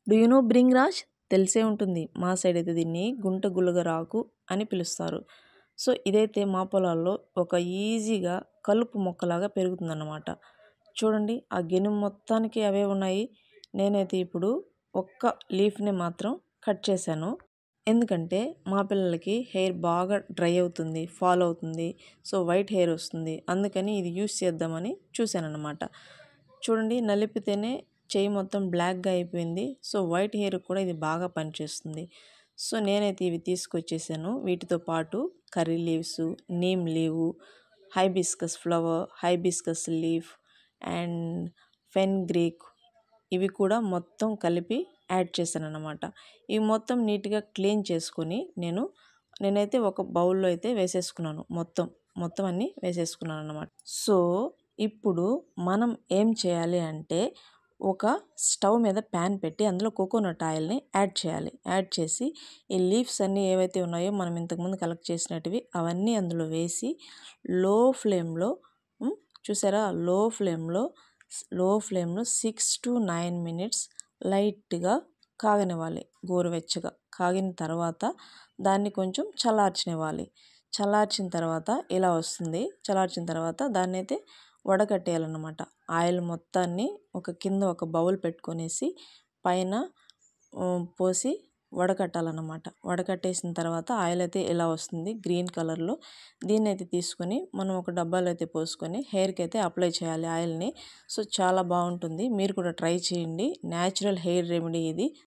Do you know Bhringraj? తెలిసే ఉంటుంది. మా సైడ్ అయితే దీన్ని గుంట గులగరాకు అని పిలుస్తారు. సో ఇదైతే మా పొలాల్లో ఒక ఈజీగా కలుపు మొక్కలాగా పెరుగుతుందన్నమాట. చూడండి ఆ గెనుము మొత్తానికి అవే ఉన్నాయి. నేనైతే ఇప్పుడు ఒక్క లీఫ్ని మాత్రం కట్ చేశాను. ఎందుకంటే మా పిల్లలకి హెయిర్ బాగా డ్రై అవుతుంది, ఫాల్ అవుతుంది. సో వైట్ హెయిర్ వస్తుంది. అందుకని ఇది యూస్ చేద్దామని చూశానన్నమాట. చూడండి నలిపితేనే చెయ్యి మొత్తం బ్లాక్గా అయిపోయింది. సో వైట్ హెయిర్ కూడా ఇది బాగా పనిచేస్తుంది. సో నేనైతే ఇవి తీసుకొచ్చేసాను. వీటితో పాటు curry leaves, neem leave, hibiscus flower, hibiscus leaf and fenugreek ఇవి కూడా మొత్తం కలిపి యాడ్ చేశాను అన్నమాట. ఇవి మొత్తం నీట్గా క్లీన్ చేసుకొని నేనైతే ఒక బౌల్లో అయితే వేసేసుకున్నాను. మొత్తం అన్నీ వేసేసుకున్నాను అన్నమాట. సో ఇప్పుడు మనం ఏం చేయాలి అంటే ఒక స్టవ్ మీద ప్యాన్ పెట్టి అందులో కోకోనట్ ఆయిల్ని యాడ్ చేయాలి. యాడ్ చేసి ఈ లీవ్స్ అన్నీ ఏవైతే ఉన్నాయో మనం ఇంతకుముందు కలెక్ట్ చేసినటివి అవన్నీ అందులో వేసి లో ఫ్లేమ్లో చూసారా లో ఫ్లేమ్లో 6 to 9 minutes లైట్గా కాగనివ్వాలి. గోరువెచ్చగా కాగిన తర్వాత దాన్ని కొంచెం చల్లార్చనివ్వాలి. చల్లార్చిన తర్వాత ఇలా వస్తుంది. చల్లార్చిన తర్వాత దాన్ని అయితే వడకట్టేయాలన్నమాట. ఆయిల్ మొత్తాన్ని కింద ఒక బౌల్ పెట్టుకొనేసి పైన పోసి వడకట్టాలన్నమాట. వడకట్టేసిన తర్వాత ఆయిల్ అయితే ఇలా వస్తుంది గ్రీన్ కలర్లో. దీన్ని అయితే తీసుకొని మనం ఒక డబ్బాలో అయితే పోసుకొని హెయిర్కి అయితే అప్లై చేయాలి ఆయిల్ని. సో చాలా బాగుంటుంది. మీరు కూడా ట్రై చేయండి. న్యాచురల్ హెయిర్ రెమెడీ ఇది.